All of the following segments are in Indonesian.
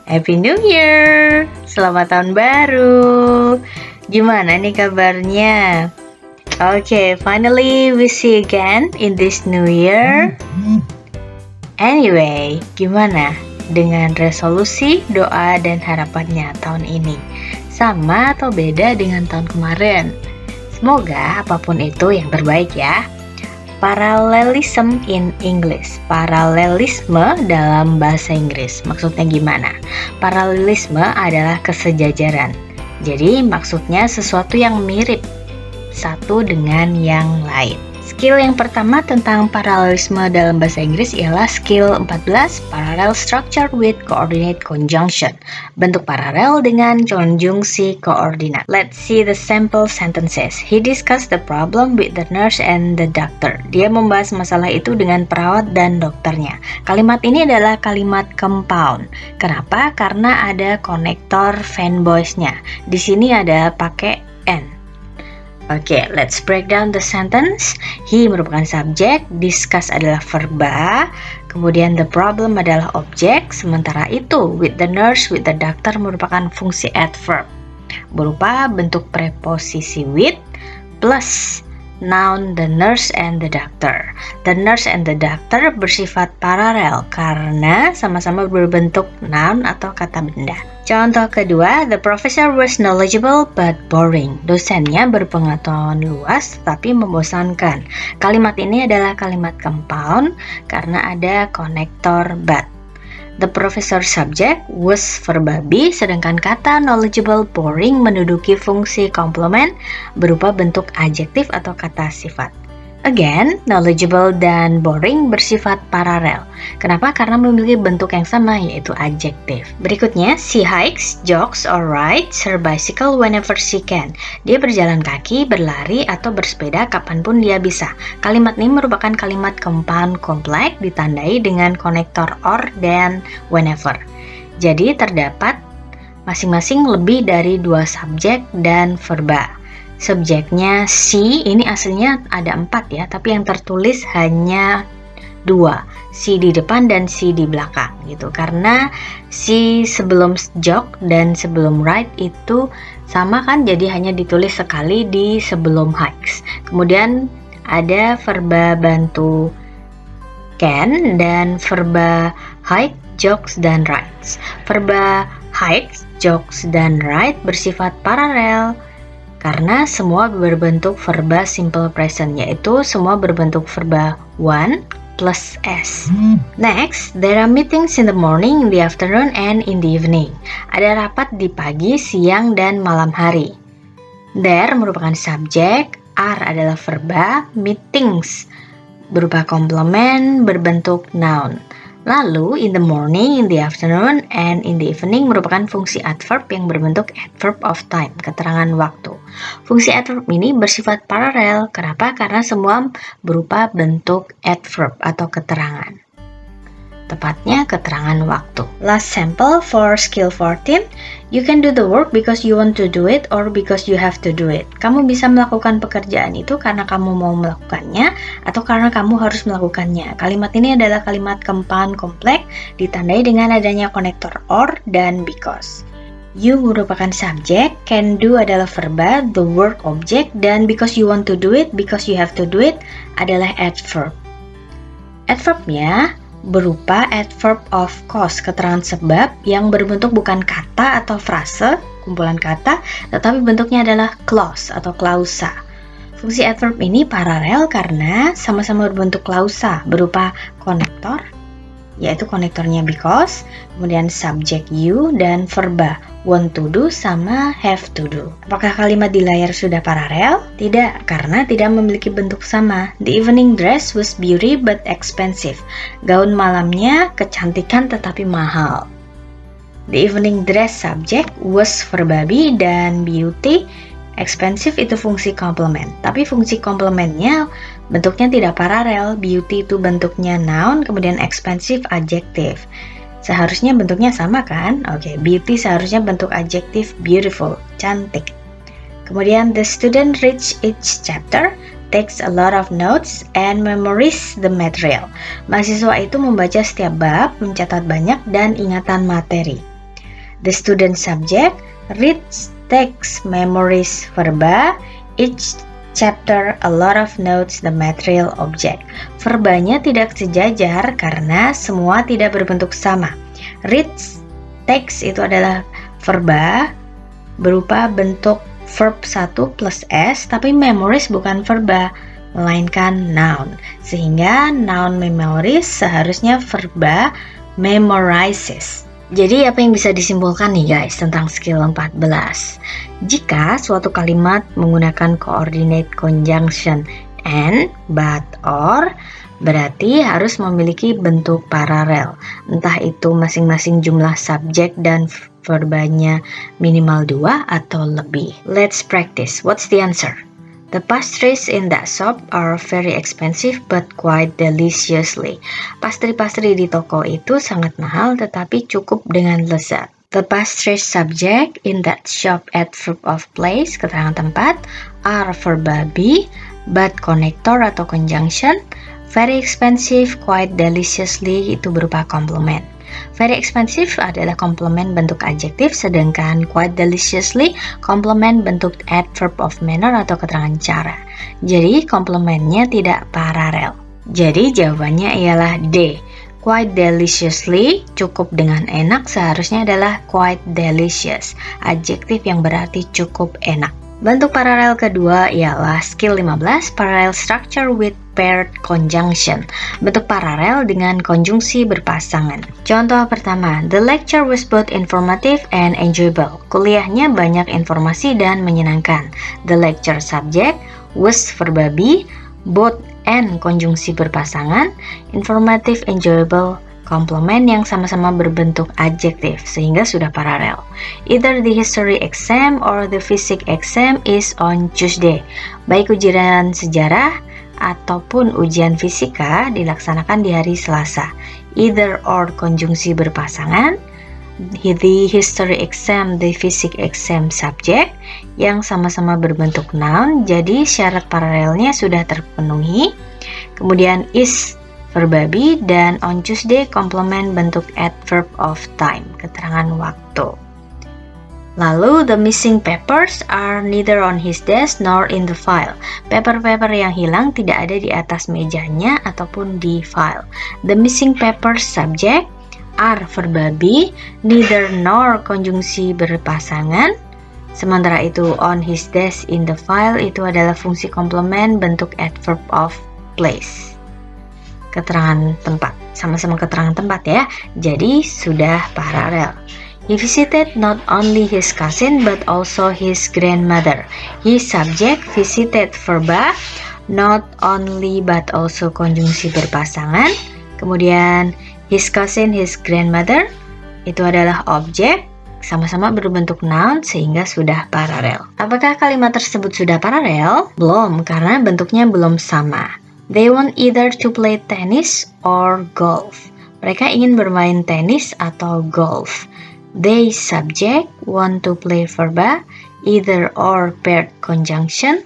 Happy New Year! Selamat tahun baru! Gimana nih kabarnya? Okay, finally we see again in this new year. Anyway, gimana dengan resolusi, doa, dan harapannya tahun ini? Sama atau beda dengan tahun kemarin? Semoga apapun itu yang terbaik ya. Parallelism in English. Paralelisme dalam bahasa Inggris. Maksudnya gimana? Paralelisme adalah kesejajaran. Jadi maksudnya sesuatu yang mirip satu dengan yang lain. Skill yang pertama tentang paralelisme dalam bahasa Inggris ialah skill 14, parallel structure with coordinate conjunction. Bentuk paralel dengan konjungsi koordinat. Let's see the sample sentences. He discussed the problem with the nurse and the doctor. Dia membahas masalah itu dengan perawat dan dokternya. Kalimat ini adalah kalimat compound. Kenapa? Karena ada konektor fanboys-nya. Di sini ada pakai N. Oke, let's break down the sentence. He merupakan subjek, discuss adalah verba, kemudian the problem adalah objek, sementara itu with the nurse, with the doctor merupakan fungsi adverb, berupa bentuk preposisi with plus noun the nurse and the doctor. The nurse and the doctor bersifat paralel karena sama-sama berbentuk noun atau kata benda. Contoh kedua, the professor was knowledgeable but boring. Dosennya berpengetahuan luas tapi membosankan. Kalimat ini adalah kalimat compound karena ada konektor but. The professor subject was verba be, sedangkan kata knowledgeable boring menduduki fungsi komplement berupa bentuk adjektif atau kata sifat. Again, knowledgeable dan boring bersifat paralel. Kenapa? Karena memiliki bentuk yang sama, yaitu adjektif. Berikutnya, she hikes, jogs, or rides her bicycle whenever she can. Dia berjalan kaki, berlari, atau bersepeda kapanpun dia bisa. Kalimat ini merupakan kalimat compound kompleks ditandai dengan konektor or dan whenever. Jadi, terdapat masing-masing lebih dari 2 subjek dan verba. Subjeknya she, ini aslinya ada 4 ya, tapi yang tertulis hanya 2, she di depan dan she di belakang gitu. Karena she sebelum jog dan sebelum ride itu sama kan, jadi hanya ditulis sekali di sebelum hikes. Kemudian ada verba bantu can dan verba hike, jogs, dan rides. Verba hike, jogs, dan ride bersifat paralel karena semua berbentuk verba simple present, yaitu semua berbentuk verba one plus s. Next, there are meetings in the morning, in the afternoon, and in the evening. Ada rapat di pagi, siang, dan malam hari. There merupakan subjek, are adalah verba, meetings berupa komplement berbentuk noun. Lalu, in the morning, in the afternoon, and in the evening merupakan fungsi adverb yang berbentuk adverb of time, keterangan waktu. Fungsi adverb ini bersifat paralel. Kenapa? Karena semua berupa bentuk adverb atau keterangan. Tepatnya keterangan waktu. Last sample for skill 14. You can do the work because you want to do it or because you have to do it. Kamu bisa melakukan pekerjaan itu karena kamu mau melakukannya atau karena kamu harus melakukannya. Kalimat ini adalah kalimat compound kompleks ditandai dengan adanya konektor or dan because. You merupakan subjek, can do adalah verba, the work object, dan because you want to do it, because you have to do it adalah adverb. Adverbnya berupa adverb of cause, keterangan sebab yang berbentuk bukan kata atau frase, kumpulan kata, tetapi bentuknya adalah clause atau klausa. Fungsi adverb ini paralel karena sama-sama berbentuk klausa berupa konektor, yaitu konektornya because, kemudian subjek you, dan verba want to do sama have to do. Apakah kalimat di layar sudah paralel? Tidak, karena tidak memiliki bentuk sama. The evening dress was beauty but expensive. Gaun malamnya kecantikan tetapi mahal. The evening dress subject was verba be dan beauty. Expensive itu fungsi komplement, tapi fungsi komplementnya bentuknya tidak paralel. Beauty itu bentuknya noun, kemudian expensive adjektif. Seharusnya bentuknya sama kan? Oke, beauty seharusnya bentuk adjektif beautiful, cantik. Kemudian the student reads each chapter, takes a lot of notes, and memorize the material. Mahasiswa itu membaca setiap bab, mencatat banyak, dan ingatan materi. The student subject reads, takes, memories verba, each chapter a lot of notes the material object. Verbanya tidak sejajar karena semua tidak berbentuk sama. Reads, takes itu adalah verba berupa bentuk verb 1 plus S, tapi memories bukan verba, melainkan noun. Sehingga noun memories seharusnya verba memorizes. Jadi apa yang bisa disimpulkan nih guys tentang skill 14? Jika suatu kalimat menggunakan coordinate conjunction and, but, or, berarti harus memiliki bentuk paralel. Entah itu masing-masing jumlah subjek dan verbanya minimal 2 atau lebih. Let's practice. What's the answer? The pastries in that shop are very expensive but quite deliciously. Pastry-pastry di toko itu sangat mahal tetapi cukup dengan lezat. The pastries subject in that shop at verb of place, keterangan tempat, are verba be, but connector atau conjunction. Very expensive, quite deliciously itu berupa komplement. Very expensive adalah komplement bentuk adjektif, sedangkan quite deliciously komplement bentuk adverb of manner atau keterangan cara. Jadi komplementnya tidak paralel. Jadi jawabannya ialah D. Quite deliciously, cukup dengan enak, seharusnya adalah quite delicious, adjektif yang berarti cukup enak. Bentuk paralel kedua ialah skill 15, parallel structure with paired conjunction. Bentuk paralel dengan konjungsi berpasangan. Contoh pertama, the lecture was both informative and enjoyable. Kuliahnya banyak informasi dan menyenangkan. The lecture subject was verba be, both and konjungsi berpasangan, informative, enjoyable, komplement yang sama-sama berbentuk adjektif sehingga sudah paralel. Either the history exam or the physics exam is on Tuesday. Baik ujian sejarah ataupun ujian fisika dilaksanakan di hari Selasa. Either or konjungsi berpasangan. The history exam, the physics exam subject yang sama-sama berbentuk noun, jadi syarat paralelnya sudah terpenuhi. Kemudian is verba be, dan on Tuesday komplement bentuk adverb of time, keterangan waktu. Lalu the missing papers are neither on his desk nor in the file. Paper-paper yang hilang tidak ada di atas mejanya ataupun di file. The missing papers subject are verba be, neither nor konjungsi berpasangan. Sementara itu on his desk in the file itu adalah fungsi komplement bentuk adverb of place. Keterangan tempat, sama-sama keterangan tempat ya, jadi sudah paralel. He visited not only his cousin but also his grandmother. His subject visited verba, not only but also konjungsi berpasangan. Kemudian his cousin, his grandmother itu adalah objek, sama-sama berbentuk noun sehingga sudah paralel. Apakah kalimat tersebut sudah paralel? Belum, karena bentuknya belum sama. They want either to play tennis or golf. Mereka ingin bermain tenis atau golf. They subject want to play verba, either or paired conjunction,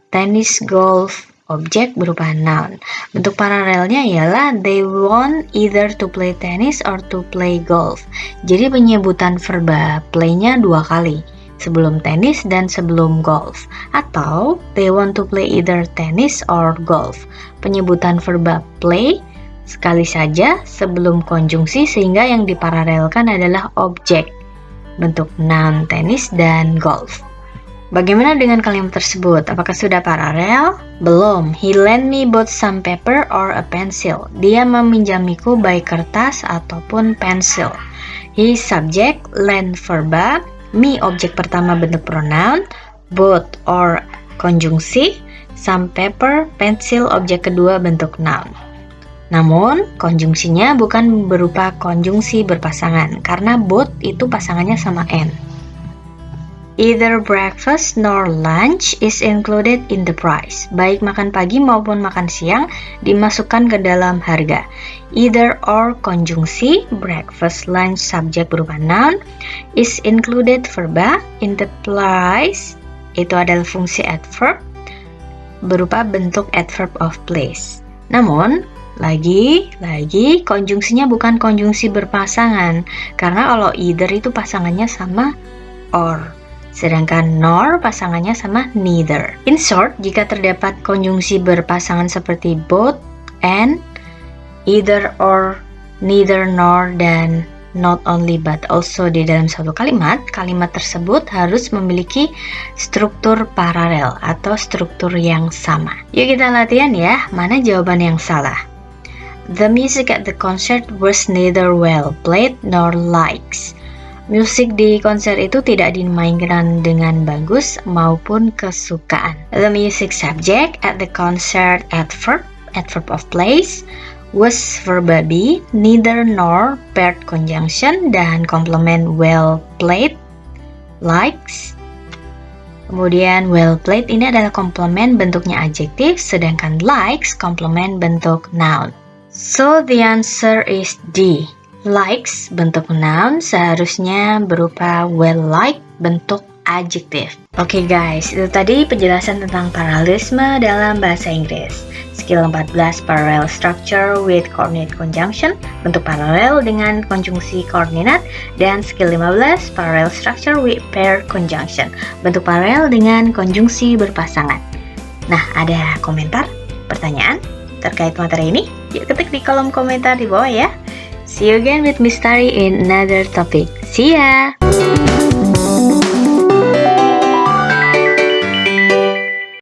tennis, golf, objek berupa noun. Bentuk paralelnya ialah they want either to play tennis or to play golf. Jadi penyebutan verba play-nya 2 kali, sebelum tenis dan sebelum golf. Atau they want to play either tennis or golf. Penyebutan verba play sekali saja sebelum konjungsi sehingga yang diparalelkan adalah objek bentuk noun tenis dan golf. Bagaimana dengan kalimat tersebut? Apakah sudah paralel? Belum. He lent me both some paper or a pencil. Dia meminjamiku baik kertas ataupun pensil. He subject lent verba, me objek pertama bentuk pronoun, both or konjungsi, some paper, pensil objek kedua bentuk noun. Namun, konjungsinya bukan berupa konjungsi berpasangan, karena both itu pasangannya sama n. Either breakfast nor lunch is included in the price. Baik makan pagi maupun makan siang dimasukkan ke dalam harga. Either or konjungsi, breakfast, lunch, subjek berupa noun, is included verba, in the price, itu adalah fungsi adverb, berupa bentuk adverb of place. Namun, Lagi, konjungsinya bukan konjungsi berpasangan, karena kalau either itu pasangannya sama or, sedangkan nor pasangannya sama neither. In short, jika terdapat konjungsi berpasangan seperti both, and, either or, neither nor, dan not only but also di dalam suatu kalimat, kalimat tersebut harus memiliki struktur paralel atau struktur yang sama. Yuk kita latihan ya, mana jawaban yang salah. The music at the concert was neither well played nor liked. Musik di konser itu tidak dimainkan dengan bagus maupun kesukaan. The music subject at the concert adverb of place was verb be, neither nor, paired conjunction, dan komplement well played, likes. Kemudian well played ini adalah komplement bentuknya adjektif, sedangkan likes komplement bentuk noun. So the answer is D. Likes bentuk noun seharusnya berupa well like bentuk adjektif. Oke guys, itu tadi penjelasan tentang paralelisme dalam bahasa Inggris. Skill 14 parallel structure with coordinate conjunction, bentuk paralel dengan konjungsi koordinat, dan skill 15 parallel structure with pair conjunction, bentuk paralel dengan konjungsi berpasangan. Nah, ada komentar, pertanyaan terkait materi ini? Yuk ketik di kolom komentar di bawah ya. See you again with Miss Tari in another topic. See ya!